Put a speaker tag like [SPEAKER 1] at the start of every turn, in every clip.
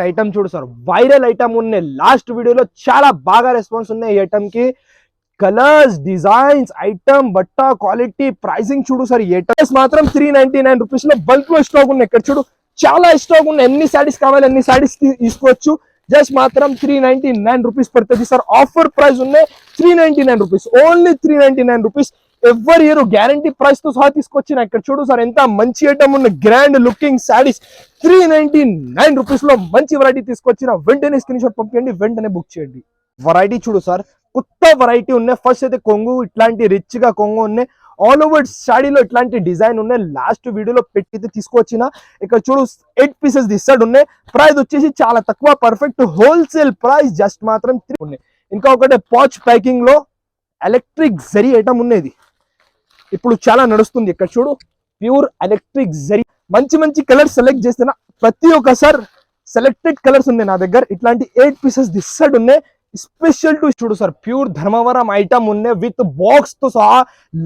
[SPEAKER 1] Item చూడు sir, viral item ఉన్నాయి. Last వీడియోలో చాలా బాగా రెస్పాన్స్ ఉన్నాయి ఈ ఐటమ్ కి. కలర్స్, డిజైన్స్, ఐటమ్, బట్ట క్వాలిటీ, ప్రైసింగ్ చూడు సార్. ఈ ఐటమ్స్ మాత్రం 399 రూపీస్ లో బల్క్ లో స్టాక్ ఉన్నాయి. ఇక్కడ చూడు చాలా స్టాక్ ఉన్నాయి. ఎన్ని సారీస్ కావాలి అన్ని సారీస్ తీసుకోవచ్చు. జస్ట్ మాత్రం 399 రూపీస్ పడుతుంది సార్. ఆఫర్ ప్రైస్ ఉన్నాయి 399 రూపీస్, ఓన్లీ 399 రూపీస్. ఎవరి ఇయర్ గ్యారంటీ ప్రైస్ తో సహా తీసుకొచ్చిన. ఇక్కడ చూడు సార్ ఎంత మంచి ఐటమ్ ఉన్న గ్రాండ్ లుకింగ్ సారీస్ 399 రూపీస్ లో మంచి వెరైటీ తీసుకొచ్చిన. వెంటనే స్క్రీన్ షాట్ పంపించండి, వెంటనే బుక్ చేయండి. వెరైటీ చూడు సార్, కొత్త వెరైటీ ఉన్నాయి. ఫస్ట్ అయితే కొంగు, ఇట్లాంటి రిచ్ గా కొంగు ఉన్నాయి. ఆల్ ఓవర్ సాడీలో ఇట్లాంటి డిజైన్ ఉన్నాయి. లాస్ట్ వీడియోలో పెట్టి తీసుకొచ్చిన. ఇక్కడ చూడు 8 పీసెస్ దిస్తాడు ఉన్నాయి. ప్రైస్ వచ్చేసి చాలా తక్కువ, పర్ఫెక్ట్ హోల్సేల్ ప్రైస్. జస్ట్ మాత్రం 3 ఉన్నాయి. ఇంకా ఒకటి పాచ్ ప్యాకింగ్ లో ఎలక్ట్రిక్ జరీ ఐటమ్ ఉన్నది, ఇప్పుడు చాలా నడుస్తుంది. ఇక్కడ చూడు ప్యూర్ ఎలక్ట్రిక్ జరీ. మంచి మంచి కలర్స్ సెలెక్ట్ చేస్తున్నా. ప్రతి ఒక్కసారి సెలెక్టెడ్ కలర్స్ ఉన్నాయి నా దగ్గర. ఇట్లాంటి 8 పీసెస్ దిస్తాడు ఉన్నాయి. స్పెషల్ టు చూడు సార్, ప్యూర్ ధర్మవరం ఐటమ్ ఉన్నాయి విత్ బాక్స్ తో సహా.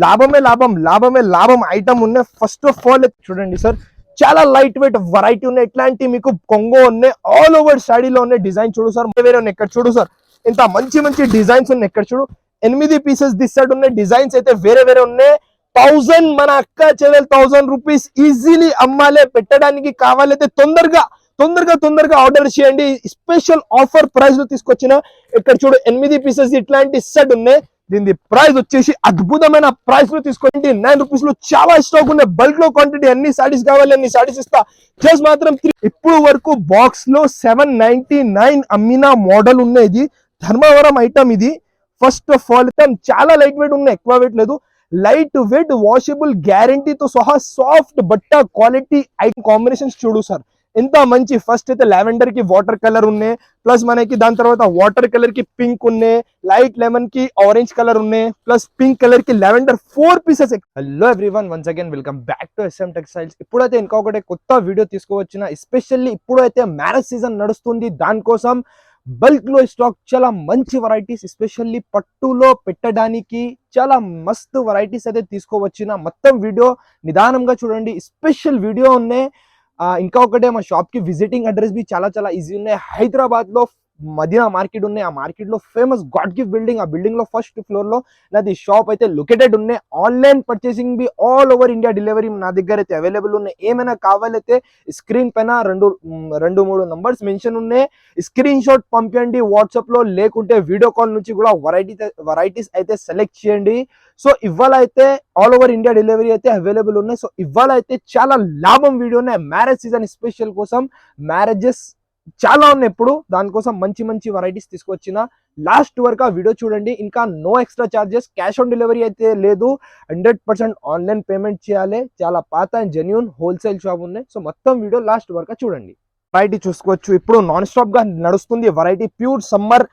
[SPEAKER 1] లాభమే లాభం, లాభమే లాభం ఐటమ్ ఉన్నాయి. ఫస్ట్ ఆఫ్ ఆల్ చూడండి సార్, చాలా లైట్ వెయిట్ వెరైటీ ఉన్నాయి. ఇట్లాంటి మీకు కొంగో ఉన్నాయి. ఆల్ ఓవర్ సాడీలో ఉన్నాయి. డిజైన్ చూడు సార్, వేరే ఉన్నాయి. ఇక్కడ చూడు సార్ ఇంత మంచి మంచి డిజైన్స్ ఉన్నాయి. ఇక్కడ చూడు 8 పీసెస్ దిస్తాడు ఉన్నాయి. డిజైన్స్ అయితే వేరే వేరే ఉన్నాయి. 1000 మన అక్క చెల్లెలు 1000 రూపీస్ ఈజీలీ అమ్మాలే. పెట్టడానికి కావాలైతే తొందరగా ఆర్డర్ చేయండి. స్పెషల్ ఆఫర్ ప్రైస్ లో తీసుకొచ్చిన. ఇక్కడ చూడు 8 పీసెస్ ఇట్లాంటి సెట్ ఉన్నాయి. దీని ప్రైస్ వచ్చేసి అద్భుతమైన ప్రైస్ లో తీసుకొచ్చి 9 రూపీస్ లో చాలా స్టాక్ ఉన్నాయి. బల్క్ లో క్వాంటిటీ, అన్ని సారీస్ కావాలి అన్ని సారీస్ ఇస్తా. జస్ట్ మాత్రం 3. ఇప్పుడు వరకు బాక్స్ లో 799 అమ్మిన మోడల్ ఉన్నాయి. ఇది ధర్మవరం ఐటమ్. ఇది ఫస్ట్ ఆఫ్ ఆల్ చాలా లైట్ వెయిట్ ఉన్నాయి, ఎక్కువ వెయిట్ లేదు. లైట్ వెయిట్, వాషబుల్, గ్యారంటీతో సహా, సాఫ్ట్ బట్ట క్వాలిటీ ఐటమ్. కాంబినేషన్స్ చూడు సార్ ఎంత మంచి. ఫస్ట్ అయితే లావెండర్ కి వాటర్ కలర్ ఉన్నాయి, ప్లస్ మనకి దాని తర్వాత వాటర్ కలర్ కి పింక్ ఉన్నాయి, లైట్ లెమన్ కి ఆరెంజ్ కలర్ ఉన్నాయి, ప్లస్ పింక్ కలర్ కి lavender. 4 pieces. Hello everyone, once again welcome back to SM textiles. ఇప్పుడైతే ఇంకొకటి కొత్త వీడియో తీసుకువచ్చిన. ఎస్పెషల్లీ ఇప్పుడైతే మ్యారేజ్ సీజన్ నడుస్తుంది, దానికోసం బల్క్ లో స్టాక్ చాలా మంచి వెరైటీస్, ఎస్పెషల్లీ పట్టులో పెట్టడానికి చాలా మస్తు వెరైటీస్ అయితే తీసుకోవచ్చిన. మొత్తం వీడియో నిదానంగా చూడండి. స్పెషల్ వీడియో ఉన్నాయి. ఇంకా ఒకటే మా షాప్ కి విజిటింగ్ అడ్రస్ బి చాలా చాలా ఈజీ ఉన్నాయి. హైదరాబాద్ లో మదీనా మార్కెట్ ఉన్నాయి. ఆ మార్కెట్ లో ఫేమస్ గాడ్ గిఫ్ట్ బిల్డింగ్, ఆ బిల్డింగ్ లో ఫస్ట్ ఫ్లోర్ లో నాది షాప్ అయితే లొకేటెడ్ ఉన్నాయి. Online purchasing be all over India delivery నా దగ్గర అయితే అవైలబుల్ ఉన్నాయి. ఏమైనా కావాలైతే స్క్రీన్ పైన 2-3 నంబర్స్ మెన్షన్ ఉన్నాయి. స్క్రీన్ షాట్ పంపించండి వాట్సాప్ లో, లేకుంటే వీడియో కాల్ నుంచి కూడా వెరైటీస్ అయితే సెలెక్ట్ చేయండి. సో ఇవాళ అయితే ఆల్ ఓవర్ ఇండియా డెలివరీ అయితే అవైలబుల్ ఉన్నాయి. సో ఇవాళ అయితే చాలా లాభం వీడియో ఉన్నాయి. మ్యారేజ్ సీజన్ స్పెషల్ కోసం, మ్యారేజెస్ చాలా ఉన్నాయి ఇప్పుడు, దానికోసం మంచి మంచి వెరైటీస్ తీసుకొచ్చిన. లాస్ట్ వరకు ఆ వీడియో చూడండి. ఇంకా no extra charges, cash on delivery అయితే లేదు. 100% ఆన్లైన్ పేమెంట్ చేయాలి. చాలా పాత అండ్ జెన్యూన్ హోల్సేల్ షాప్ ఉన్నాయి. సో మొత్తం వీడియో లాస్ట్ వరకు చూడండి. వెరైటీ చూసుకోవచ్చు. ఇప్పుడు నాన్ స్టాప్ గా నడుస్తుంది variety. Pure summer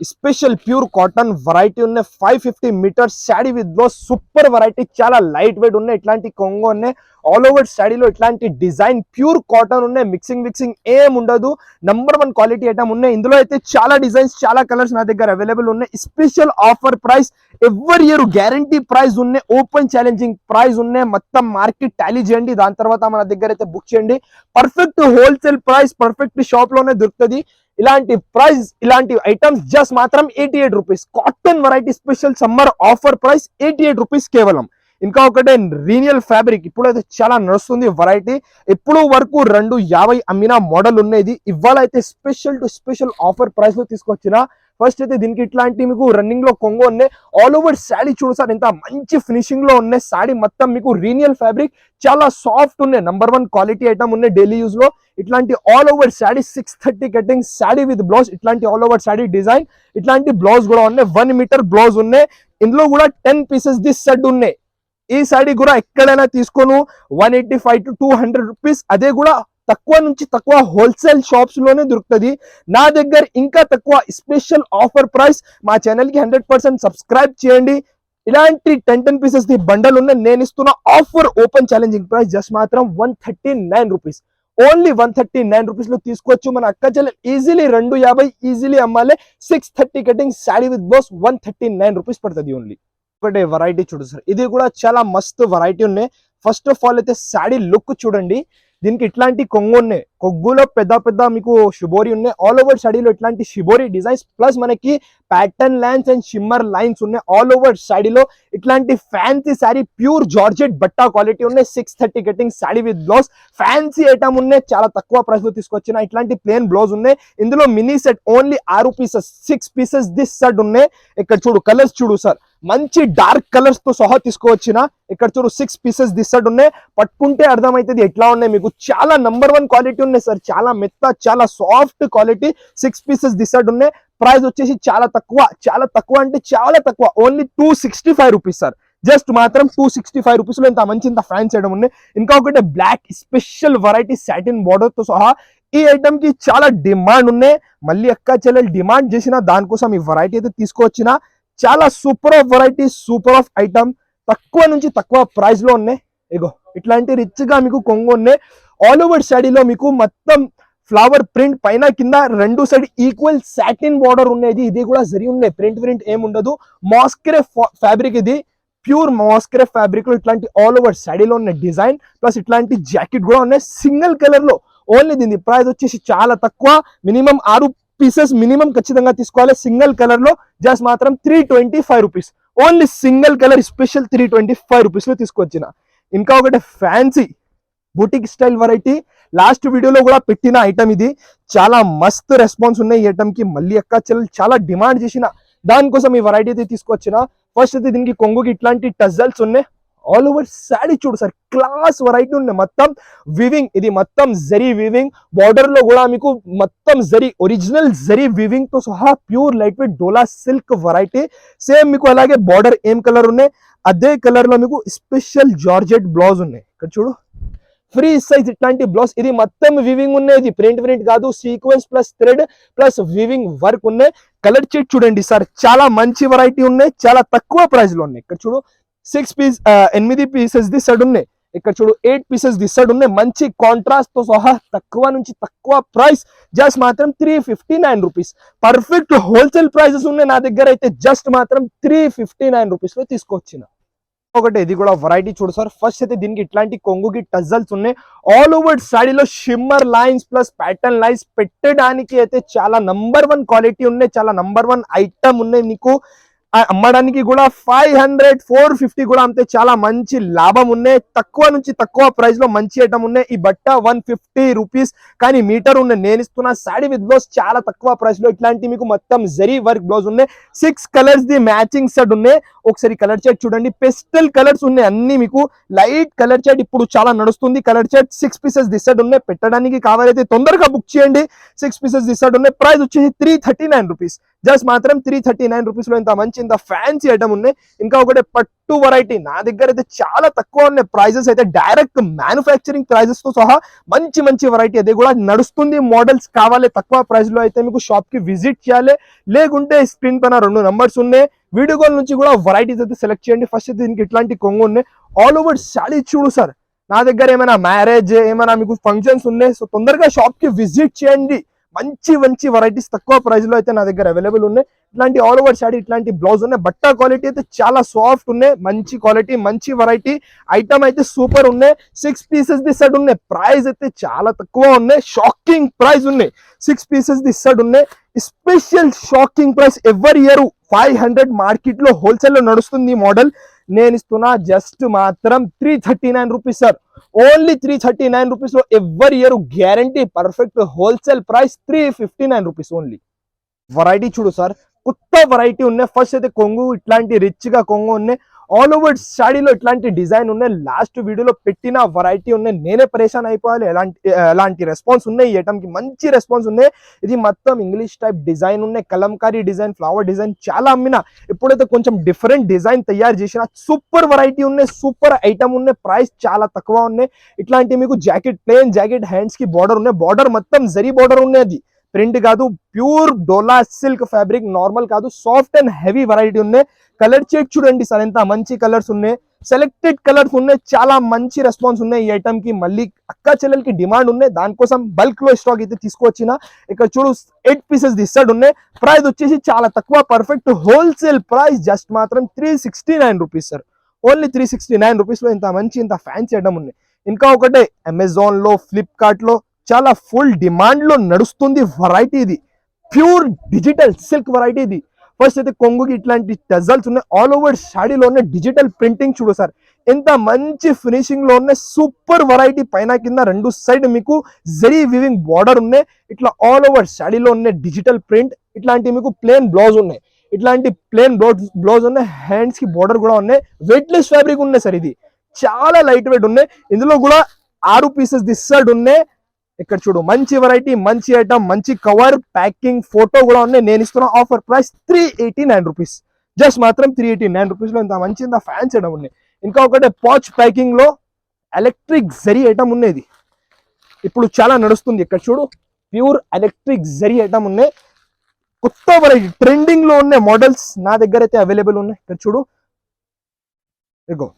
[SPEAKER 1] special pure cotton variety ఉన్నాయి. 550 metres sari with blouse. Super variety, చాలా లైట్ వెయిట్ ఉన్నాయి. ఇట్లాంటి కొంగో ఉన్నాయి. ఆల్ ఓవర్ శాడీలో ఇట్లాంటి డిజైన్, ప్యూర్ కాటన్ ఉన్నాయి. మిక్సింగ్ ఏం ఉండదు. నంబర్ 1 క్వాలిటీ ఐటమ్ ఉన్నాయి. ఇందులో అయితే చాలా డిజైన్స్, చాలా కలర్స్ నా దగ్గర అవైలబుల్ ఉన్నాయి. స్పెషల్ ఆఫర్ ప్రైస్, ఎవరి ఇయర్ గ్యారంటీ ప్రైస్ ఉన్నాయి. ఓపెన్ ఛాలెంజింగ్ ప్రైస్ ఉన్నాయి. మొత్తం మార్కెట్ టాలీ చేయండి, దాని తర్వాత మన దగ్గర అయితే బుక్ చేయండి. Perfect wholesale price, perfect shop లోనే దొరుకుతుంది. ఇలాంటి ప్రైస్, ఇలాంటి ఐటమ్స్ జస్ట్ మాత్రం 88 rupees. Cotton variety special summer offer price 88 rupees కేవలం. ఇంకా ఒకటే రీనియల్ ఫ్యాబ్రిక్, ఇప్పుడైతే చాలా నడుస్తుంది వెరైటీ. ఇప్పుడు వరకు 250 అమ్మిన మోడల్ ఉన్నది. ఇవాళ అయితే స్పెషల్ ఆఫర్ ప్రైస్ లో తీసుకొచ్చిన. ఫస్ట్ అయితే దీనికి ఇట్లాంటి మీకు రన్నింగ్ లో కొంగో ఉన్నాయి. ఆల్ ఓవర్ శాడీ చూడు సార్ ఎంత మంచి ఫినిషింగ్ లో ఉన్నాయి. శాడీ మొత్తం మీకు రీనియల్ ఫ్యాబ్రిక్, చాలా సాఫ్ట్ ఉన్నాయి. నంబర్ 1 క్వాలిటీ ఐటమ్ ఉన్నాయి డైలీ యూజ్ లో. ఇట్లాంటి all over sari 630 cutting sari with blouse. ఇట్లాంటి ఆల్ ఓవర్ శాడీ డిజైన్, ఇట్లాంటి బ్లౌజ్ కూడా ఉన్నాయి. 1 మీటర్ బ్లౌజ్ ఉన్నాయి. ఇందులో కూడా 10 పీసెస్ దిస్ సెట్ ఉన్నాయి. ఈ శాడీ కూడా ఎక్కడైనా తీసుకోను 185 to 200 రూపీస్. అదే కూడా తక్కువ నుంచి తక్కువ హోల్సేల్ షాప్స్ లోనే దొరుకుతుంది. నా దగ్గర ఇంకా తక్కువ స్పెషల్ ఆఫర్ ప్రైస్. మా ఛానల్ కి 100% సబ్స్క్రైబ్ చేయండి. ఇలాంటి 10 పీసెస్ ది బండల్ ఉన్నాయి. నేను ఇస్తున్న offer open challenging price just మాత్రం 139 రూపీస్. ఓన్లీ 139 రూపీస్ లో తీసుకోవచ్చు. మన అక్క చెల్లెలు ఈజీలీ 250 ఈజీలీ అమ్మాలి. 630 cutting sari with blouse 139 rupees పడుతుంది ఓన్లీ. ఒకటే వెరైటీ చూడు సార్, ఇది కూడా చాలా మస్తు వెరైటీ ఉన్నాయి. ఫస్ట్ ఆఫ్ ఆల్ అయితే శాడీ లుక్ చూడండి. దీనికి ఇట్లాంటి కొంగు ఉన్నాయి, కొగ్గులో పెద్ద పెద్ద మీకు షిబోరి ఉన్నాయి. ఆల్ ఓవర్ సాడీలో ఇట్లాంటి షిబోరి డిజైన్స్ ప్లస్ మనకి pattern lines and shimmer lines ఉన్నాయి. ఆల్ ఓవర్ సాడీలో ఇట్లాంటి ఫ్యాన్సీ శారీ ప్యూర్ జార్జెట్ బట్టా క్వాలిటీ ఉన్నాయి. 630 cutting sari with blouse, fancy item ఉన్నాయి. చాలా తక్కువ ప్రైస్ లో తీసుకొచ్చిన ఇట్లాంటి ప్లేన్ బ్లౌజ్ ఉన్నాయి. ఇందులో mini set only 6 pieces, 6 pieces this set ఉన్నాయి. ఇక్కడ చూడు కలర్స్ చూడు సార్, మంచి డార్క్ కలర్స్ తో సహా తీసుకువచ్చిన. ఇక్కడ చూడు 6 పీసెస్ దిస్ సెట్ ఉన్నాయి. పట్టుకుంటే అర్థమవుతుంది ఎట్లా ఉన్నాయి మీకు. చాలా నంబర్ 1 క్వాలిటీ ఉన్నాయి సార్, చాలా మెత్త చాలా soft quality. 6 pieces this set ఉన్నాయి. ప్రైస్ వచ్చేసి చాలా తక్కువ అంటే చాలా తక్కువ, ఓన్లీ 265 రూపీస్ సార్. జస్ట్ మాత్రం 265 రూపీస్ లో ఇంత మంచి ఇంత ఫ్యాన్స్ చేయడం ఉన్నాయి. ఇంకా ఒకటి black special variety satin border తో సహా ఈ ఐటమ్ కి చాలా డిమాండ్ ఉన్నాయి. మళ్ళీ అక్క చెల్లెలు డిమాండ్ చేసిన దానికోసం ఈ వెరైటీ అయితే తీసుకువచ్చిన. చాలా super of variety, super of item, తక్కువ నుంచి తక్కువ ప్రైస్ లో ఉన్నాయి. ఇగో ఇట్లాంటి రిచ్ గా మీకు కొంగు ఉన్నాయి. ఆల్ ఓవర్ సాడీలో మీకు మొత్తం ఫ్లవర్ ప్రింట్ పైన కింద రెండు సైడ్ ఈక్వల్ సాటిన్ బార్డర్ ఉన్నాయి. ఇది కూడా జరి ఉన్నాయి, ప్రింట్ ఏం ఉండదు. మాస్క్రే ఫ్యాబ్రిక్, ఇది ప్యూర్ మాస్క్రే ఫ్యాబ్రిక్ లో ఇట్లాంటి ఆల్ ఓవర్ సాడీలో ఉన్న డిజైన్ ప్లస్ ఇట్లాంటి జాకెట్ కూడా ఉన్నాయి సింగిల్ కలర్ లో. ఓన్లీ దీని ప్రైస్ వచ్చేసి చాలా తక్కువ, మినిమం 6 పీసెస్ మినిమం ఖచ్చితంగా తీసుకోవాలి సింగిల్ కలర్ లో. జస్ట్ మాత్రం 325 rupees, only single colour special 325 rupees లో తీసుకొచ్చిన. ఇంకా ఒకటి fancy boutique style variety, last వీడియోలో కూడా పెట్టిన ఐటమ్. ఇది చాలా మస్తు రెస్పాన్స్ ఉన్నాయి ఈ ఐటమ్ కి. మళ్ళీ అక్క చెల్లెలు చాలా డిమాండ్ చేసిన దానికోసం ఈ వెరైటీ అయితే తీసుకొచ్చిన. ఫస్ట్ అయితే దీనికి కొంగుకి ఇట్లాంటి టజల్స్ ఉన్నాయి. ఆల్ ఓవర్ శాడీ చూడు సార్, క్లాస్ వెరైటీ ఉన్నాయి. మొత్తం వివింగ్, ఇది మొత్తం జరీ వివింగ్. బార్డర్ లో కూడా మీకు మొత్తం జరీ, ఒరిజినల్ జరీ వివింగ్ తో సహా ప్యూర్ లైట్ వెయిట్ డోలా సిల్క్ వెరైటీ. సేమ్ మీకు అలాగే బార్డర్ ఏం కలర్ ఉన్నాయి అదే కలర్ లో మీకు స్పెషల్ జార్జెట్ బ్లౌజ్ ఉన్నాయి. ఇక్కడ చూడు ఫ్రీ సైజ్ ఇట్లాంటి బ్లౌజ్. ఇది మొత్తం వివింగ్ ఉన్నాయి, ఇది ప్రింట్ కాదు. Sequence plus thread plus weaving work ఉన్నాయి. కలర్ షీట్ చూడండి సార్, చాలా మంచి వెరైటీ ఉన్నాయి, చాలా తక్కువ ప్రైస్ లో ఉన్నాయి. ఇక్కడ చూడు 8 పీసెస్ ది సెట్ ఉన్నాయి. ఇక్కడ చూడు 8 పీసెస్ ది సెట్ ఉన్నాయి. మంచి కాంట్రాస్ట్ తో సహా తక్కువ నుంచి తక్కువ ప్రైస్, జస్ట్ మాత్రం 359 రూపీస్. పర్ఫెక్ట్ హోల్సేల్ ప్రైజెస్ ఉన్నాయి నా దగ్గర అయితే. జస్ట్ మాత్రం 359 రూపీస్ లో తీసుకొచ్చిన. ఒకటి ఇది కూడా వెరైటీ చూడు సార్. ఫస్ట్ అయితే దీనికి ఇట్లాంటి కొంగుకి టజల్స్ ఉన్నాయి. ఆల్ ఓవర్ సాడీలో shimmer lines plus pattern lines పెట్టడానికి అయితే చాలా నంబర్ 1 క్వాలిటీ ఉన్నాయి, చాలా నంబర్ 1 ఐటమ్ ఉన్నాయి. మీకు అమ్మడానికి కూడా 500, 450 కూడా అంతే. చాలా మంచి లాభం ఉన్నాయి. తక్కువ నుంచి తక్కువ ప్రైస్ లో మంచి ఐటమ్ ఉన్నాయి. ఈ బట్ట 150 రూపీస్ కానీ మీటర్ ఉన్నాయి. నేను ఇస్తున్న సాడీ విత్ బ్లౌజ్ చాలా తక్కువ ప్రైస్ లో ఇట్లాంటి మీకు మొత్తం జరీ వర్క్ బ్లౌజ్ ఉన్నాయి. 6 కలర్స్ ది మ్యాచింగ్ సెట్ ఉన్నాయి. ఒకసారి కలర్ చార్ట్ చూడండి, పెస్టల్ కలర్స్ ఉన్నాయి అన్ని. మీకు లైట్ కలర్ చార్ట్ ఇప్పుడు చాలా నడుస్తుంది. Colour chart 6 pieces this set ఉన్నాయి. పెట్టడానికి కావాలైతే తొందరగా బుక్ చేయండి. 6 పీసెస్ దిస్ సెట్ ఉన్నాయి. ప్రైస్ వచ్చేసి 339 రూపీస్. జస్ట్ మాత్రం 339 రూపీస్ లో ఇంత మంచి ఇంత ఫ్యాన్సీ ఐటమ్ ఉన్నాయి. ఇంకా ఒకటి పట్టు వెరైటీ నా దగ్గర అయితే చాలా తక్కువ ఉన్నాయి. ప్రైజెస్ అయితే డైరెక్ట్ మ్యానుఫ్యాక్చరింగ్ ప్రైజెస్ తో సహా మంచి వెరైటీ అది కూడా నడుస్తుంది. మోడల్స్ కావాలి తక్కువ ప్రైస్ లో అయితే మీకు షాప్ కి విజిట్ చేయాలి. లేకుంటే స్క్రీన్ పైన 2 నంబర్స్ ఉన్నాయి, వీడియో కాల్ నుంచి కూడా వెరైటీస్ అయితే సెలెక్ట్ చేయండి. ఫస్ట్ దీనికి ఇట్లాంటి కొంగు ఉన్నాయి. ఆల్ ఓవర్ శాడీ చూడు సార్, నా దగ్గర ఏమైనా మ్యారేజ్ ఏమైనా మీకు ఫంక్షన్స్ ఉన్నాయి, సో తొందరగా షాప్ కి విజిట్ చేయండి. మంచి వెరైటీస్ తక్కువ ప్రైస్ లో అయితే నా దగ్గర అవైలబుల్ ఉన్నాయి. ఇట్లాంటి ఆల్ ఓవర్ సాడీ ఇట్లాంటి బ్లౌజ్ ఉన్నాయి. బట్ట క్వాలిటీ అయితే చాలా సాఫ్ట్ ఉన్నాయి, మంచి క్వాలిటీ మంచి వెరైటీ ఐటమ్ అయితే సూపర్ ఉన్నాయి. 6 పీసెస్ ది సెట్ ఉన్నాయి. ప్రైస్ అయితే చాలా తక్కువ ఉన్నాయి, షాకింగ్ ప్రైస్ ఉన్నాయి. 6 పీసెస్ ది సెట్ ఉన్నాయి. Special shocking price. ఎవరి ఇయర్ 500 మార్కెట్ లో హోల్సేల్ లో నడుస్తుంది ఈ మోడల్. నేను ఇస్తున్నా జస్ట్ మాత్రం 339 రూపీస్ సార్. ఓన్లీ 339 రూపీస్ లో ఎవరి year guarantee. Perfect wholesale price 359 rupees only. Variety చూడు సార్, కొత్త వెరైటీ ఉన్నాయి. ఫస్ట్ అయితే కొంగు ఇట్లాంటి రిచ్ గా కొంగు ఉన్నాయి. ఆల్ ఓవర్ సాడీలో ఇట్లాంటి డిజైన్ ఉన్నాయి. లాస్ట్ వీడియోలో పెట్టిన వెరైటీ ఉన్నాయి. నేనే పరేషాన్ అయిపోవాలి, ఎలాంటి రెస్పాన్స్ ఉన్నాయి. ఈ ఐటమ్ కి మంచి రెస్పాన్స్ ఉన్నాయి. ఇది మొత్తం ఇంగ్లీష్ టైప్ డిజైన్ ఉన్నాయి, కలంకారీ డిజైన్, ఫ్లవర్ డిజైన్ చాలా అమ్మిన. ఇప్పుడైతే కొంచెం డిఫరెంట్ డిజైన్ తయారు చేసిన సూపర్ వెరైటీ ఉన్నాయి, సూపర్ ఐటమ్ ఉన్నాయి. ప్రైస్ చాలా తక్కువ ఉన్నాయి. ఇట్లాంటి మీకు జాకెట్, ప్లేన్ జాకెట్, హ్యాండ్స్ కి బార్డర్ ఉన్నాయి. బార్డర్ మొత్తం జరీ బార్డర్ ఉన్నాయి. అది ప్రింట్ కాదు, ప్యూర్ డోలా సిల్క్ ఫ్యాబ్రిక్, నార్మల్ కాదు, సాఫ్ట్ అండ్ హెవీ వెరైటీ ఉన్నాయి. కలర్ షేడ్ చూడండి సార్, ఎంత మంచి కలర్స్ ఉన్నాయి. సెలెక్టెడ్ కలర్స్ ఉన్నాయి. చాలా మంచి రెస్పాన్స్ ఉన్నాయి ఈ ఐటమ్ కి. మళ్ళీ అక్క చెల్లెలకి డిమాండ్ ఉన్నాయి, దానికోసం బల్క్ లో స్టాక్ అయితే తీసుకొచ్చిన. ఇక్కడ చూడు 8 పీసెస్ దిస్తాడు ఉన్నాయి. ప్రైస్ వచ్చేసి చాలా తక్కువ, పర్ఫెక్ట్ హోల్సేల్ ప్రైస్. జస్ట్ మాత్రం 369 రూపీస్ సార్. ఓన్లీ 369 రూపీస్ లో ఇంత మంచి ఇంత ఫ్యాన్సీ ఐటమ్ ఉన్నాయి. ఇంకా ఒకటే అమెజాన్ లో, ఫ్లిప్కార్ట్ లో చాలా ఫుల్ డిమాండ్ లో నడుస్తుంది వెరైటీ ఇది. ప్యూర్ డిజిటల్ సిల్క్ వెరైటీ ఇది. ఫస్ట్ అయితే కొంగుకి ఇట్లాంటి టజల్స్ ఉన్నాయి. ఆల్ ఓవర్ శాడీలో ఉన్న డిజిటల్ ప్రింటింగ్ చూడు సార్, ఎంత మంచి ఫినిషింగ్ లో ఉన్నాయి. Super variety. పైన కింద రెండు సైడ్ మీకు జరీ వివింగ్ బార్డర్ ఉన్నాయి. ఇట్లా ఆల్ ఓవర్ శాడీలో ఉన్న డిజిటల్ ప్రింట్. ఇట్లాంటి మీకు ప్లేన్ బ్లౌజ్ ఉన్నాయి. ఇట్లాంటి ప్లేన్ బ్లౌజ్ ఉన్నాయి. హ్యాండ్స్ కి బార్డర్ కూడా ఉన్నాయి. వెయిట్లెస్ ఫ్యాబ్రిక్ ఉన్నాయి సార్. ఇది చాలా లైట్ వెయిట్ ఉన్నాయి. ఇందులో కూడా 6 పీసెస్ దిస్సర్డ్ ఉన్నాయి. ఇక్కడ చూడు, మంచి వెరైటీ, మంచి ఐటమ్, మంచి కవర్, ప్యాకింగ్, ఫోటో కూడా ఉన్నాయి. నేను ఇస్తున్న ఆఫర్ ప్రైస్ 389 రూపీస్. జస్ట్ మాత్రం 389 రూపీస్ లో ఇంత మంచి ఇంత ఫ్యాన్స్ ఐటమ్ ఉన్నాయి. ఇంకా ఒకటే పాచ్ ప్యాకింగ్ లో ఎలక్ట్రిక్ జరీ ఐటమ్ ఉన్నది. ఇప్పుడు చాలా నడుస్తుంది. ఇక్కడ చూడు, ప్యూర్ ఎలక్ట్రిక్ జరీ ఐటమ్ ఉన్నాయి. కొత్త వెరైటీ ట్రెండింగ్ లో ఉన్న మోడల్స్ నా దగ్గర అయితే అవైలబుల్ ఉన్నాయి. ఇక్కడ చూడు, ఇగో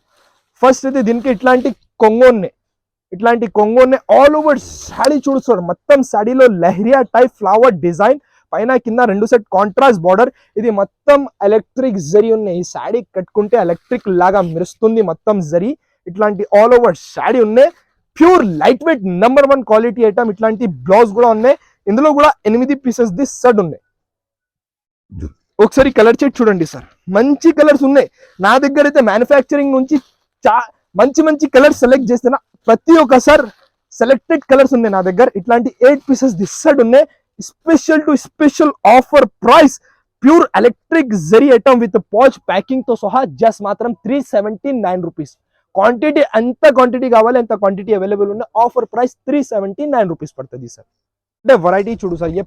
[SPEAKER 1] ఫస్ట్ అయితే దీనికి ఇట్లాంటి కొంగు ఉన్నాయి. ఇట్లాంటి కొంగు ఉన్నాయి. ఆల్ ఓవర్ శాడీ చూడు, మొత్తం శాడీలో లెహరియా టైప్ ఫ్లవర్ డిజైన్, పైన కింద రెండు సెట్ కాంట్రాస్ట్ బార్డర్. ఇది మొత్తం ఎలక్ట్రిక్ జరీ ఉన్నాయి. ఈ శాడీ కట్టుకుంటే ఎలక్ట్రిక్ లాగా మెరుస్తుంది మొత్తం జరీ. ఇట్లాంటి ఆల్ ఓవర్ శాడీ ఉన్నాయి. Pure light weight number 1 quality item. ఇట్లాంటి బ్లౌజ్ కూడా ఉన్నాయి. ఇందులో కూడా 8 పీసెస్ ది సెట్ ఉన్నాయి. ఒకసారి కలర్ చెట్ చూడండి సార్, మంచి కలర్స్ ఉన్నాయి. నా దగ్గర అయితే మ్యానుఫ్యాక్చరింగ్ నుంచి మంచి మంచి కలర్స్ సెలెక్ట్ చేస్తున్నా. ప్రతి ఒక్కసారి సెలెక్టెడ్ కలర్స్ ఉన్నాయి నా దగ్గర. ఇట్లాంటి 8 పీసెస్ దిస్ సెట్ ఉన్నాయి. Special to special offer price, pure electric zari item with patch packing తో సహా జస్ట్ మాత్రం 379 రూపీస్. క్వాంటిటీ ఎంత క్వాంటిటీ కావాలి అంత క్వాంటిటీ అవైలబుల్ ఉన్నాయి. ఆఫర్ ప్రైస్ 379 రూపీస్ పడుతుంది సార్. అంటే వెరైటీ చూడు sir,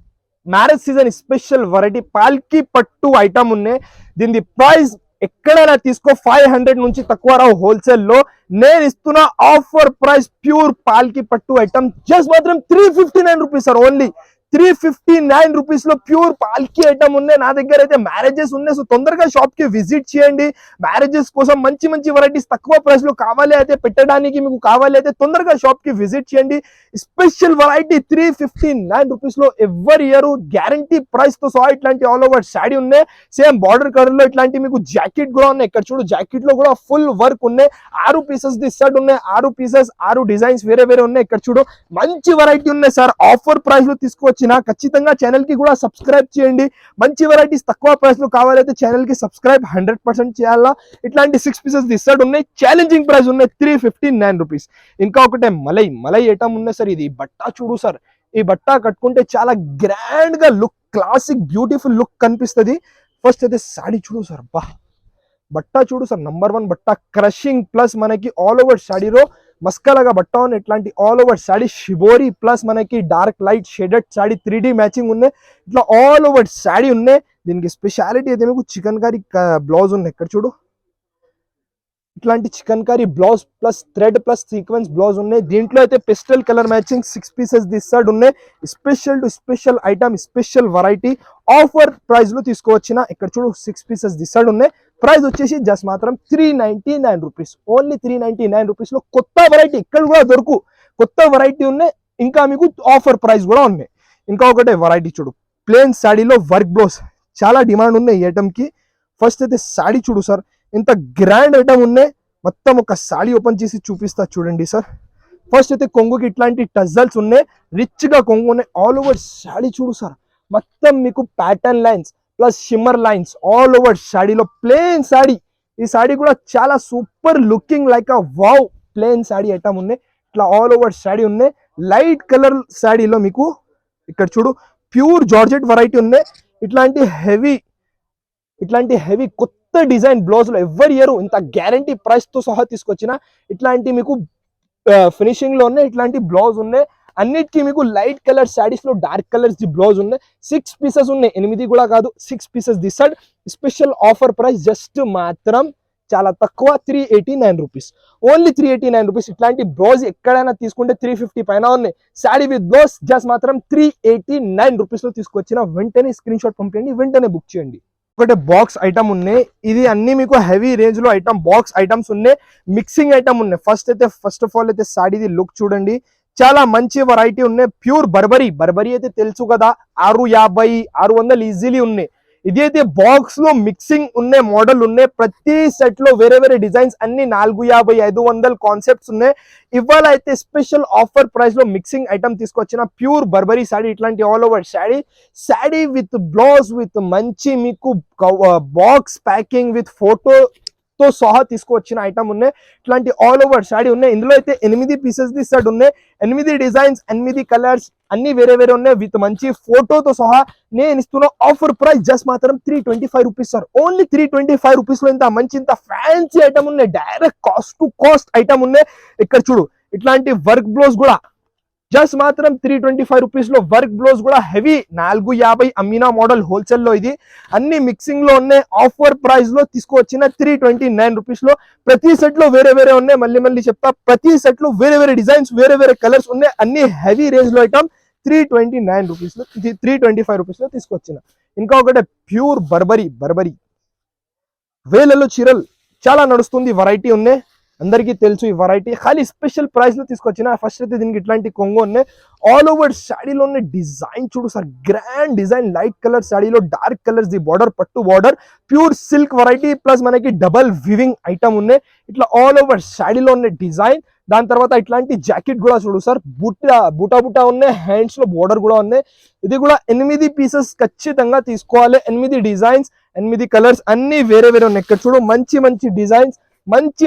[SPEAKER 1] marriage season special variety పాల్కి పట్టు ఐటమ్ ఉన్నాయి. దీని ప్రైస్ ఎక్కడైనా తీసుకో 500 నుంచి తక్కువ రావు హోల్సేల్ లో. నేను ఇస్తున్న ఆఫర్ ప్రైస్ ప్యూర్ పాల్కి పట్టు ఐటమ్ జస్ట్ మాత్రం 359 రూపీస్ సార్. ఓన్లీ 359 రూపీస్ లో ప్యూర్ పాల్కి ఐటమ్ ఉన్నాయి. నా దగ్గర అయితే మ్యారేజెస్ ఉన్నాయి. సో తొందరగా షాప్ కి విజిట్ చేయండి. మ్యారేజెస్ కోసం మంచి మంచి వెరైటీస్ తక్కువ ప్రైస్ లో కావాలి అయితే, పెట్టడానికి మీకు కావాలి అయితే తొందరగా షాప్ కి విజిట్ చేయండి. స్పెషల్ వెరైటీ 359 రూపీస్ లో ఎవరి ఇయర్ గ్యారంటీ ప్రైస్ తో సహా ఇట్లాంటి ఆల్ ఓవర్ శాడీ ఉన్నాయి. సేమ్ బార్డర్ కలర్ లో ఇట్లాంటి మీకు జాకెట్ కూడా ఉన్నాయి. ఇక్కడ చూడు, జాకెట్ లో కూడా ఫుల్ వర్క్ ఉన్నాయి. 6 పీసెస్ ది సెట్ ఉన్నాయి. 6 పీసెస్ 6 డిజైన్స్ వేరే వేరే ఉన్నాయి. ఇక్కడ చూడు, మంచి వెరైటీ ఉన్నాయి సార్. ఆఫర్ ప్రైస్ లో తీసుకోవచ్చు. ఖచ్చితంగా ఛానల్ కి కూడా సబ్స్క్రైబ్ చేయండి. మంచి వెరైటీస్ తక్కువ ప్రైస్ లో కావాలైతే ఛానల్ కి సబ్స్క్రైబ్ 100% చేయాలా. ఇట్లాంటి 6 పీసెస్ దిస్సర్డ్ ఉన్నాయి. ఛాలెంజింగ్ ప్రైస్ ఉన్నాయి 359 రూపీస్. ఇంకా ఒకటే మలై ఐటమ్ ఉన్నాయి సార్. ఇది బట్ట చూడు సార్, ఈ బట్ట కట్టుకుంటే చాలా గ్రాండ్ గా లుక్, క్లాసిక్ బ్యూటిఫుల్ లుక్ కనిపిస్తుంది. ఫస్ట్ అయితే సాడీ చూడు సార్, బట్ట చూడు సార్, నంబర్ 1 బట్ట. క్రషింగ్ ప్లస్ మనకి ఆల్ ఓవర్ శాడీలో మస్కలాగా బట్ట ఉన్నాయి. ఇట్లాంటి all over sari shibori plus మనకి dark light shaded sari 3D matching ఉన్నాయి. ఇట్లా ఆల్ ఓవర్ శాడీ ఉన్నాయి. దీనికి స్పెషాలిటీ అయితే మీకు చికెన్ కర్రీ బ్లౌజ్ ఉన్నాయి. ఇక్కడ చూడు, ఇట్లాంటి chicken curry blouse plus thread plus sequence blouse ఉన్నాయి. దీంట్లో అయితే పెస్టల్ కలర్ మ్యాచింగ్ 6 పీసెస్ దిస్సర్డ్ ఉన్నాయి. Special to special item, special variety offer price లో తీసుకోవచ్చిన. ఇక్కడ చూడు, 6 పీసెస్ దిస్సర్డ్ ఉన్నాయి. ప్రైస్ వచ్చేసి జస్ట్ మాత్రం 399 రూపీస్. ఓన్లీ 399 రూపీస్ లో కొత్త వెరైటీ ఇక్కడ కూడా దొరుకు. కొత్త వెరైటీ ఉన్నాయి. ఇంకా మీకు ఆఫర్ ప్రైస్ కూడా ఉన్నాయి. ఇంకా ఒకటే వెరైటీ చూడు, ప్లేన్ శాడీలో వర్క్ బ్లౌజ్. చాలా డిమాండ్ ఉన్నాయి ఈ ఐటమ్ కి. ఫస్ట్ అయితే శాడీ చూడు సార్, ఇంత గ్రాండ్ ఐటమ్ ఉన్నాయి. మొత్తం ఒక శాడీ ఓపెన్ చేసి చూపిస్తా చూడండి సార్. ఫస్ట్ అయితే కొంగుకి ఇట్లాంటి టజల్స్ ఉన్నాయి. రిచ్ గా కొంగు ఉన్నాయి. ఆల్ ఓవర్ శాడీ చూడు సార్, మొత్తం మీకు pattern lines plus shimmer lines all over శాడీలో. ప్లేన్ శాడీ. ఈ శాడీ కూడా చాలా super looking like a wow plain sari item ఉన్నాయి. ఇట్లా ఆల్ ఓవర్ శాడీ ఉన్నాయి. లైట్ కలర్ శాడీలో మీకు ఇక్కడ చూడు, ప్యూర్ జార్జెట్ వెరైటీ ఉన్నాయి. ఇట్లాంటి హెవీ కొత్త డిజైన్ బ్లౌజ్ లో ఎవరి ఇయర్ ఇంత గ్యారంటీ ప్రైస్ తో సహా తీసుకొచ్చిన. ఇట్లాంటి మీకు ఫినిషింగ్ లో ఉన్నాయి. ఇట్లాంటి బ్లౌజ్ ఉన్నాయి. అన్నిటికీ మీకు లైట్ కలర్ శాడీస్ లో డార్క్ కలర్స్ ది బ్లౌజ్ ఉన్నాయి. 6 పీసెస్ ఉన్నాయి, 8 కూడా కాదు, 6 పీసెస్ దిస్సర్డ్. స్పెషల్ ఆఫర్ ప్రైస్ జస్ట్ మాత్రం చాలా తక్కువ 389 రూపీస్. Only 389 rupees. ఇట్లాంటి బ్లౌజ్ ఎక్కడైనా తీసుకుంటే 350 పైన ఉన్నాయి. శాడీ విత్ బ్లౌజ్ జస్ట్ మాత్రం 389 రూపీస్ లో తీసుకొచ్చిన. వెంటనే స్క్రీన్ షాట్ పంపించండి, వెంటనే బుక్ చేయండి. ఒకటే బాక్స్ ఐటమ్ ఉన్నాయి. ఇది అన్ని మీకు హెవీ రేంజ్ లో ఐటమ్ బాక్స్ ఐటమ్స్ ఉన్నాయి. మిక్సింగ్ ఐటమ్ ఉన్నాయి. ఫస్ట్ ఆఫ్ ఆల్ అయితే శాడీది లుక్ చూడండి, చాలా మంచి వెరైటీ ఉన్నాయి. ప్యూర్ బర్బరీ అయితే తెలుసు కదా, 650 600 ఈజీలీ ఉన్నాయి. ఇది అయితే బాక్స్ లో మిక్సింగ్ ఉన్నాయి, మోడల్ ఉన్నాయి, ప్రతి సెట్ లో వేరే వేరే డిజైన్స్ అన్ని 450 500 కాన్సెప్ట్స్ ఉన్నాయి. ఇవాళ అయితే స్పెషల్ ఆఫర్ ప్రైస్ లో మిక్సింగ్ ఐటమ్ తీసుకొచ్చిన ప్యూర్ బర్బరీ సాడీ. ఇట్లాంటి all over saree with blouse with మంచి మీకు బాక్స్ ప్యాకింగ్ విత్ ఫోటో తో సహా తీసుకొచ్చిన ఐటమ్ ఉన్నాయి. ఇట్లాంటి ఆల్ ఓవర్ సాడీ ఉన్నాయి. ఇందులో అయితే 8 పీసెస్ ది సెట్ ఉన్నాయి, 8 డిజైన్స్, 8 కలర్స్ అన్ని వేరే వేరే ఉన్నాయి విత్ మంచి ఫోటోతో సహా. నేను ఇస్తున్న ఆఫర్ ప్రైస్ జస్ట్ మాత్రం 325 రూపీస్ సార్. ఓన్లీ 325 రూపీస్ లో ఇంత మంచి ఇంత ఫ్యాన్సీ ఐటమ్ ఉన్నాయి, direct cost to cost item ఉన్నాయి. ఇక్కడ చూడు ఇట్లాంటి వర్క్ బ్లౌజ్ కూడా జస్ట్ మాత్రం 325 రూపీస్ లో, వర్క్ బ్లౌజ్ కూడా హెవీ 450 అమీనా మోడల్ హోల్సేల్ లో. ఇది అన్ని మిక్సింగ్ లో ఉన్నాయి. ఆఫర్ ప్రైస్ లో తీసుకొచ్చిన 329 రూపీస్ లో. ప్రతి సెట్ లో వేరే వేరే ఉన్నాయి, మళ్ళీ చెప్తా, ప్రతి సెట్ లో వేరే వేరే డిజైన్స్ వేరే వేరే కలర్స్ ఉన్నాయి. అన్ని హెవీ రేంజ్ లో ఐటమ్ 329 రూపీస్ లో, 325 రూపీస్ లో తీసుకొచ్చిన. ఇంకా ఒకటి ప్యూర్ బర్బరీ వేలలో చీరలు చాలా నడుస్తుంది, వెరైటీ ఉన్నాయి, అందరికీ తెలుసు ఈ వెరైటీ. ఖాళీ స్పెషల్ ప్రైస్ లో తీసుకొచ్చిన. ఫస్ట్ అయితే దీనికి ఇట్లాంటి కొంగు ఉన్నాయి, ఆల్ ఓవర్ శాడీలో ఉన్న డిజైన్ చూడు sir, grand design, light colour శాడీలో డార్క్ కలర్స్ ది బార్డర్, పట్టు border, pure silk variety plus మనకి డబల్ వివింగ్ ఐటమ్ ఉన్నాయి. ఇట్లా ఆల్ ఓవర్ శాడీలో ఉన్న డిజైన్. దాని తర్వాత ఇట్లాంటి జాకెట్ కూడా చూడు సార్, బుటా ఉన్నాయి, హ్యాండ్స్ లో బోర్డర్ కూడా ఉన్నాయి. ఇది కూడా 8 పీసెస్ ఖచ్చితంగా తీసుకోవాలి. 8 డిజైన్స్, 8 కలర్స్ అన్ని వేరే వేరే ఉన్నాయి. ఇక్కడ చూడు మంచి డిజైన్స్,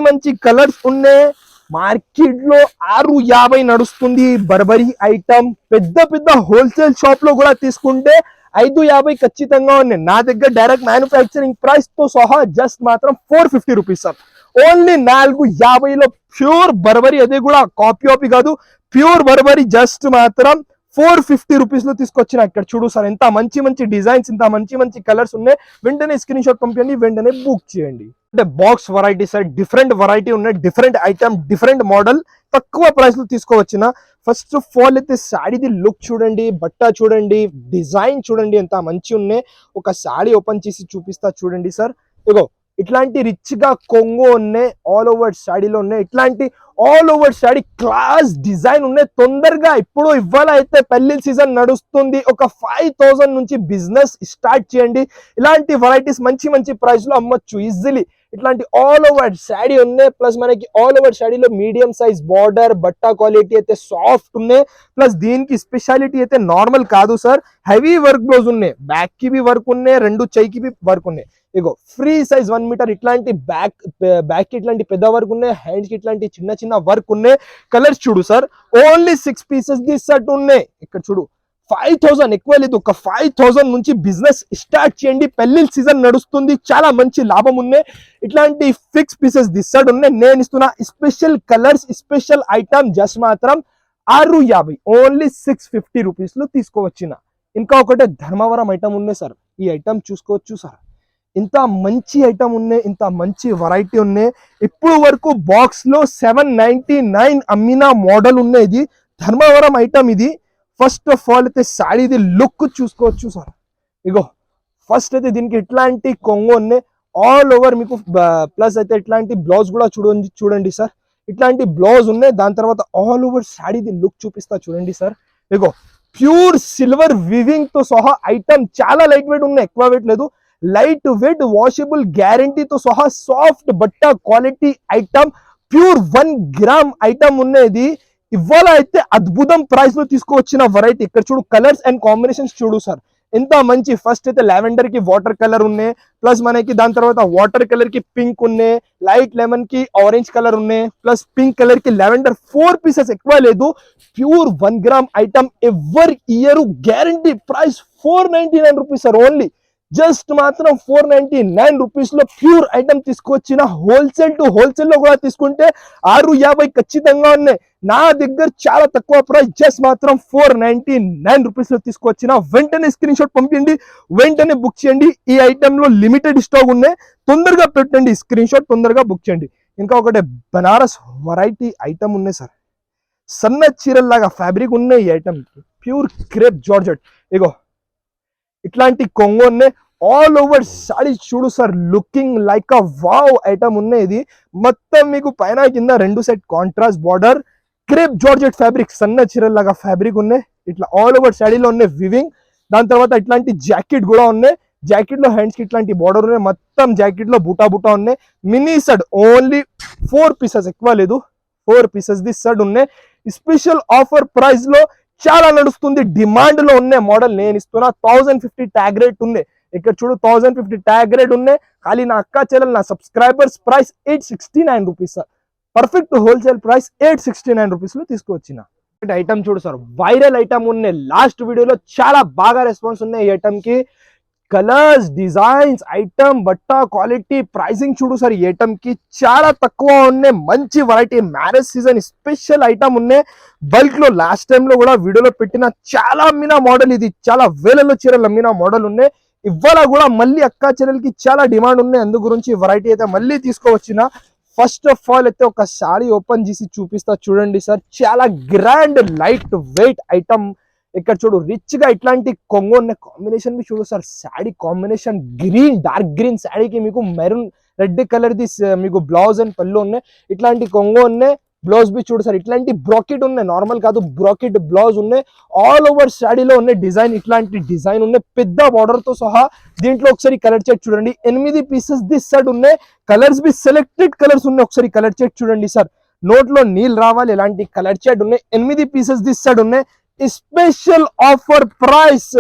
[SPEAKER 1] మంచి కలర్స్ ఉన్నాయి. మార్కెట్ లో 650 నడుస్తుంది బర్బరీ ఐటమ్. పెద్ద హోల్సేల్ షాప్ లో కూడా తీసుకుంటే 550 ఖచ్చితంగా ఉన్నాయి. నా దగ్గర డైరెక్ట్ మ్యానుఫ్యాక్చరింగ్ ప్రైస్ తో సహా జస్ట్ మాత్రం 450 రూపీస్ సార్. ఓన్లీ 450 లో ప్యూర్ బర్బరీ, అదే కూడా కాపీ కాదు, ప్యూర్ బర్బరీ జస్ట్ మాత్రం 450 రూపీస్ లో తీసుకొచ్చిన. ఇక్కడ చూడు సార్ ఎంత మంచి డిజైన్స్, ఇంత మంచి కలర్స్ ఉన్నాయి. వెంటనే స్క్రీన్ షాట్ పంపించండి, వెంటనే బుక్ చేయండి. అంటే box variety sir, different variety ఉన్నాయి, డిఫరెంట్ ఐటమ్, డిఫరెంట్ మోడల్, తక్కువ ప్రైస్ లో తీసుకోవచ్చిన. ఫస్ట్ ఆఫ్ ఆల్ అయితే సాడీది లుక్ చూడండి, బట్ట చూడండి, డిజైన్ చూడండి ఎంత మంచి ఉన్నాయి. ఒక సాడీ ఓపెన్ చేసి చూపిస్తా చూడండి సార్. ఇగో ఇట్లాంటి రిచ్ గా కొంగు ఉన్నాయి, ఆల్ ఓవర్ సాడీలో ఉన్నాయి. ఇట్లాంటి all over saree class design ఉన్నాయి. తొందరగా ఇప్పుడు ఇవాళ అయితే పెళ్లి సీజన్ నడుస్తుంది, ఒక 5000 నుంచి బిజినెస్ స్టార్ట్ చేయండి. ఇలాంటి వెరైటీస్ మంచి ప్రైస్ లో అమ్మొచ్చు ఈజీలీ. ఇట్లాంటి ఆల్ ఓవర్ సాడీ ఉన్నాయి, ప్లస్ మనకి ఆల్ ఓవర్ సాడీలో మీడియం సైజ్ బార్డర్, బట్ట క్వాలిటీ అయితే సాఫ్ట్ ఉన్నాయి. ప్లస్ దీనికి స్పెషాలిటీ అయితే నార్మల్ కాదు సార్, హెవీ వర్క్ బ్లౌజ్ ఉన్నాయి, బ్యాక్ కి బి వర్క్ ఉన్నాయి, 2 చెయ్యికి బి వర్క్ ఉన్నాయి. ఇగో ఫ్రీ సైజ్ 1 మీటర్ ఇట్లాంటి బ్యాక్ కి ఇట్లాంటి పెద్ద వర్క్ ఉన్నాయి, హ్యాండ్స్ కి ఇట్లాంటి చిన్న వర్క్ ఉన్నాయి. కలర్స్ చూడు sir, only 6 pieces the set ఉన్నాయి. ఇక్కడ చూడు 5000, ఎక్కువ లేదు, ఒక 5000 నుంచి బిజినెస్ స్టార్ట్ చేయండి. పెళ్లి సీజన్ నడుస్తుంది, చాలా మంచి లాభం ఉన్నాయి. ఇట్లాంటి ఫిక్స్ పీసెస్ ది సెట్ ఉన్నాయి. నేను ఇస్తున్న special colours, special item just మాత్రం 650, ఓన్లీ 650 రూపీస్ లో తీసుకోవచ్చిన. ఇంకా ఒకటే ధర్మవరం ఐటమ్ ఉన్నాయి సార్, ఈ ఐటమ్ చూసుకోవచ్చు సార్. ఇంత మంచి ఐటమ్ ఉన్నాయి, ఇంత మంచి వెరైటీ ఉన్నాయి. ఇప్పుడు వరకు బాక్స్ లో 799 అమ్మిన మోడల్ ఉన్నాయి. ఇది ధర్మవరం ఐటమ్. ఇది ఫస్ట్ ఆఫ్ ఆల్ అయితే సాడీది లుక్ చూసుకోవచ్చు సార్. ఇగో ఫస్ట్ అయితే దీనికి ఇట్లాంటి కొంగు ఉన్నాయి, ఆల్ ఓవర్ మీకు, ప్లస్ అయితే ఇట్లాంటి బ్లౌజ్ కూడా చూడండి సార్, ఇట్లాంటి బ్లౌజ్ ఉన్నాయి. దాని తర్వాత ఆల్ ఓవర్ సాడీది లుక్ చూపిస్తా చూడండి సార్. ఇగో ప్యూర్ సిల్వర్ వివింగ్ తో సహా ఐటమ్, చాలా లైట్ వెయిట్ ఉన్నాయి, ఎక్కువ వెయిట్ లేదు, లైట్ వెయిట్, వాషబుల్ గ్యారంటీతో సహా, సాఫ్ట్ బట్ట quality item, pure 1 gram item ఉన్నది. ఇవాళ అయితే అద్భుతం ప్రైస్ లో తీసుకువచ్చిన వెరైటీ. ఇక్కడ చూడు కలర్స్ అండ్ కాంబినేషన్స్ చూడు సార్ ఎంత మంచి. ఫస్ట్ అయితే లావెండర్ కి వాటర్ కలర్ ఉన్నాయి, ప్లస్ మనకి దాని తర్వాత వాటర్ కలర్ కి పింక్ ఉన్నాయి, లైట్ లెమన్ కి ఆరెంజ్ కలర్ ఉన్నాయి, ప్లస్ పింక్ కలర్ కి లావెండర్. 4 పీసెస్, ఎక్కువ లేదు, ప్యూర్ 1 గ్రామ్ ఐటమ్, ఎవరి year guarantee. Price 499 rupees sir. Only just మాత్రం 499 రూపీస్ లో ప్యూర్ ఐటమ్ తీసుకొచ్చిన. హోల్సేల్ టు హోల్సేల్ లో కూడా తీసుకుంటే 650 ఖచ్చితంగా ఉన్నాయి. నా దగ్గర చాలా తక్కువ ప్రైస్, జస్ట్ మాత్రం 499 రూపీస్ లో తీసుకొచ్చిన. వెంటనే స్క్రీన్ షాట్ పంపించండి, వెంటనే బుక్ చేయండి. ఈ ఐటమ్ లో లిమిటెడ్ స్టాక్ ఉన్నాయి, తొందరగా పెట్టండి స్క్రీన్ షాట్, తొందరగా బుక్ చేయండి. ఇంకా ఒకటి బనారస్ వెరైటీ ఐటమ్ ఉన్నాయి సార్, సన్న చీరల్లాగా ఫ్యాబ్రిక్ ఉన్నాయి. ఈ ఐటమ్ ప్యూర్ క్రేప్ జార్జెట్. ఇగో ఇట్లాంటి కొంగు ఉన్నాయి, ఆల్ ఓవర్ సాడీ చూడు sir, looking like a wow item ఉన్నాయి. ఇది మొత్తం మీకు పైన కింద 2 set contrast border, crepe georgette fabric, సన్న చీరల్లాగా ఫ్యాబ్రిక్ ఉన్నాయి. ఇట్లా ఆల్ ఓవర్ సాడీలో ఉన్నాయి వివింగ్. దాని తర్వాత ఇట్లాంటి జాకెట్ కూడా ఉన్నాయి, జాకెట్ లో హ్యాండ్స్ కి ఇట్లాంటి బార్డర్ ఉన్నాయి, మొత్తం జాకెట్ లో బూటా బూటా ఉన్నాయి. మినీ సడ్ ఓన్లీ 4 పీసెస్, ఎక్కువ లేదు, 4 పీసెస్ ది సడ్ ఉన్నాయి. స్పెషల్ ఆఫర్ ప్రైస్ లో చాలా నడుస్తుంది, డిమాండ్ లో ఉన్న మోడల్ నేను ఇస్తున్నా. 1050 ట్యాగ్ రేట్ ఉన్నాయి. ఇక్కడ చూడు 1050 ట్యాగ్ రేట్ ఉన్నాయి. ఖాళీ నా అక్క చెల్లెలు నా subscribers price 869 rupees sir. Perfect wholesale price 869 rupees లో తీసుకొచ్చిన ఐటమ్ చూడు సార్. వైరల్ ఐటమ్ ఉన్నాయి, లాస్ట్ వీడియోలో చాలా బాగా రెస్పాన్స్ ఉన్నాయి ఈ ఐటమ్ కి. కలర్స్, డిజైన్స్, ఐటమ్, బట్ట క్వాలిటీ, ప్రైసింగ్ చూడు సార్. ఈ ఐటమ్ కి చాలా తక్కువ ఉన్నాయి, మంచి variety, marriage season special item ఉన్నాయి. బల్క్ లో లాస్ట్ టైం లో కూడా వీడియోలో పెట్టిన చాలా అమ్మిన మోడల్ ఇది, చాలా వేలలో చీరలు అమ్మిన మోడల్ ఉన్నాయి. ఇవాళ కూడా మళ్ళీ అక్క చెల్లెలకి చాలా డిమాండ్ ఉన్నాయి, అందు గురించి వెరైటీ అయితే మళ్ళీ తీసుకువచ్చిన. ఫస్ట్ ఆఫ్ ఆల్ అయితే ఒక సారీ ఓపెన్ చేసి చూపిస్తా చూడండి సార్. చాలా గ్రాండ్ లైట్ వెయిట్ ఐటమ్. ఇక్కడ చూడు రిచ్ గా ఇట్లాంటి కొంగు ఉన్న కాంబినేషన్ బి చూడు sir. Sari combination green, dark green శారీకి మీకు మెరూన్ రెడ్ కలర్ ది మీకు బ్లౌజ్ అండ్ పళ్ళు ఉన్నాయి. ఇట్లాంటి కొంగు ఉన్నాయి. బ్లౌజ్ బి చూడు సార్, ఇట్లాంటి బ్రాకెట్ ఉన్నాయి, నార్మల్ కాదు, బ్రాకెట్ బ్లౌజ్ ఉన్నాయి. ఆల్ ఓవర్ శారీలో ఉన్నాయి డిజైన్, ఇట్లాంటి డిజైన్ ఉన్నాయి పెద్ద బార్డర్ తో సహా. దీంట్లో ఒకసారి కలర్ చెక్ చూడండి, 8 పీసెస్ దిస్ సెట్ ఉన్నాయి. కలర్స్ బి సెలెక్టెడ్ కలర్స్ ఉన్నాయి, ఒకసారి కలర్ చెక్ చూడండి సార్. నోట్ లో నీళ్ళు రావాలి, ఎలాంటి కలర్ చెట్ ఉన్నాయి. 8 పీసెస్ దిస్ సెట్ ఉన్నాయి. Special offer price.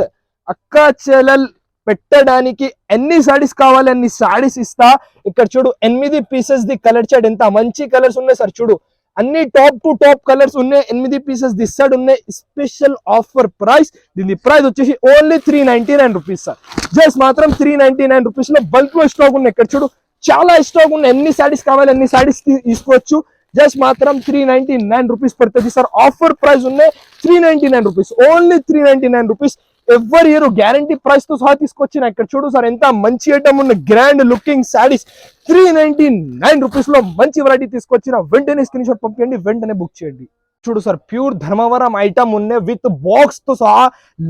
[SPEAKER 1] అక్క చెల్లెల్ పెట్టడానికి ఎన్ని సారీస్ కావాలి అన్ని సారీస్ ఇస్తా. ఇక్కడ చూడు 8 పీసెస్ ది కలర్ చార్ట్, ఎంత మంచి కలర్స్ ఉన్నాయి సార్. చూడు అన్ని టాప్ టు టాప్ కలర్స్ ఉన్నాయి. 8 పీసెస్ దిస్ సైడ్ ఉన్నాయి. Special offer price. దీని ప్రైస్ వచ్చేసి ఓన్లీ 399 రూపీస్ సార్. జస్ట్ మాత్రం 399 రూపీస్ లో బల్క్ లో స్టాక్ ఉన్నాయి. ఇక్కడ చూడు చాలా స్టాక్ ఉన్నాయి, ఎన్ని సారీస్ కావాలి అన్ని సారీస్ తీసుకోవచ్చు. జస్ట్ మాత్రం 399 రూపీస్ పడుతుంది సార్. ఆఫర్ ప్రైస్ ఉన్నాయి 399 రూపీస్, ఓన్లీ 399 రూపీస్. ఎవరి ఇయర్ గ్యారంటీ ప్రైస్ తో సహా తీసుకొచ్చిన. ఇక్కడ చూడు సార్ ఎంత మంచి ఐటమ్ ఉన్న గ్రాండ్ లుకింగ్ శారీస్ 399 రూపీస్ లో మంచి వెరైటీ తీసుకొచ్చిన. వెంటనే స్క్రీన్ షాట్ పంపించండి, వెంటనే బుక్ చేయండి. చూడు సార్ ప్యూర్ ధర్మవరం ఐటమ్ ఉన్నాయి, విత్ బాక్స్ తో సహా.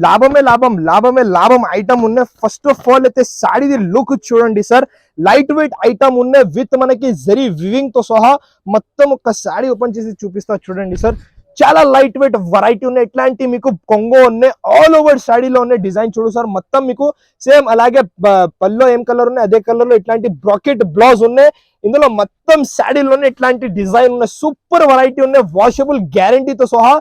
[SPEAKER 1] లాభమే లాభం, లాభమే లాభం ఐటమ్ ఉన్నాయి. ఫస్ట్ ఆఫ్ ఆల్ అయితే శారీది లుక్ చూడండి సార్. లైట్ వెయిట్ ఐటమ్ ఉన్నాయి, విత్ మనకి జరీ వివింగ్ తో సహా. మొత్తం ఒక శారీ ఓపెన్ చేసి చూపిస్తా చూడండి సార్. చాలా లైట్ వెయిట్ వెరైటీ ఉన్నాయి. ఇట్లాంటి మీకు కొంగో ఉన్నాయి, ఆల్ ఓవర్ శారీలో ఉన్నాయి. డిజైన్ చూడు సార్, మొత్తం మీకు సేమ్ అలాగే పల్లో ఏం కలర్ ఉన్నాయి అదే కలర్ లో ఇట్లాంటి బ్రాకెట్ బ్లౌజ్ ఉన్నాయి. ఇందులో మొత్తం శారీలోనే ఇట్లాంటి డిజైన్ ఉన్నాయి. సూపర్ వెరైటీ ఉన్నాయి, వాషబుల్ గ్యారంటీతో సహా.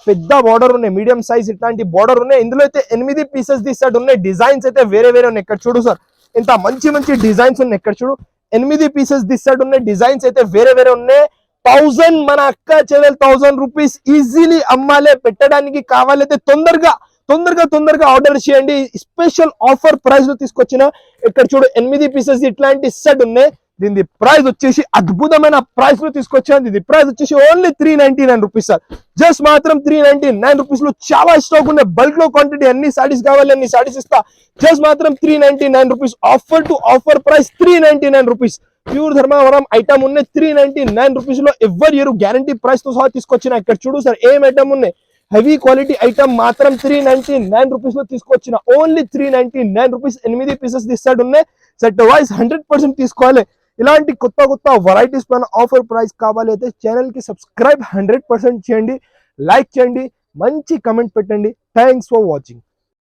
[SPEAKER 1] పెద్ద బార్డర్ ఉన్నాయి, మీడియం సైజ్ ఇట్లాంటి బార్డర్ ఉన్నాయి. ఇందులో అయితే 8 పీసెస్ ది సెట్ ఉన్నాయి. డిజైన్స్ అయితే వేరే వేరే ఉన్నాయి. ఇక్కడ చూడు సార్ ఇంత మంచి మంచి డిజైన్స్ ఉన్నాయి. ఇక్కడ చూడు 8 పీసెస్ ది సెట్ ఉన్నాయి. డిజైన్స్ అయితే వేరే వేరే ఉన్నాయి. 1000 మన అక్క చెల్లెలు 1000 రూపీస్ ఈజీలీ అమ్మాలే. పెట్టడానికి కావాలైతే తొందరగా ఆర్డర్ చేయండి. స్పెషల్ ఆఫర్ ప్రైస్ లో తీసుకొచ్చిన. ఇక్కడ చూడు 8 పీసెస్ ఇట్లాంటి సెట్ ఉన్నాయి. దీని ప్రైస్ వచ్చేసి అద్భుతమైన ప్రైస్ లో తీసుకొచ్చాను. దీని ప్రైస్ వచ్చేసి ఓన్లీ 399 రూపీస్ సార్. జస్ట్ మాత్రం 399 రూపీస్ లో చాలా స్టాక్ ఉన్నాయి. బల్క్ లో క్వాంటిటీ అన్ని సారీస్ కావాలి అన్ని సారీస్ ఇస్తా. జస్ట్ మాత్రం 399 rupees. Offer to offer price 399 rupees. Pure Dharmavaram item ఉన్నాయి 399 రూపీస్ లో. ఎవరి ఇయర్ గ్యారంటీ ప్రైస్ తో సహా తీసుకొచ్చిన. ఇక్కడ చూడు సార్ ఏం ఐటమ్ ఉన్నాయి. హెవీ క్వాలిటీ ఐటమ్ మాత్రం 399 రూపీస్ లో తీసుకొచ్చిన. Only 399 rupees. 8 పీసెస్ తీస్తాడు ఉన్నాయి. సెట్ వైజ్ 100% తీసుకోవాలి. ఇలాంటి కొత్త వెరైటీస్ పైన ఆఫర్ ప్రైస్ కావాలి అయితే ఛానల్ కి సబ్స్క్రైబ్ 100% చేయండి, లైక్ చేయండి, మంచి కమెంట్ పెట్టండి. Thanks for watching.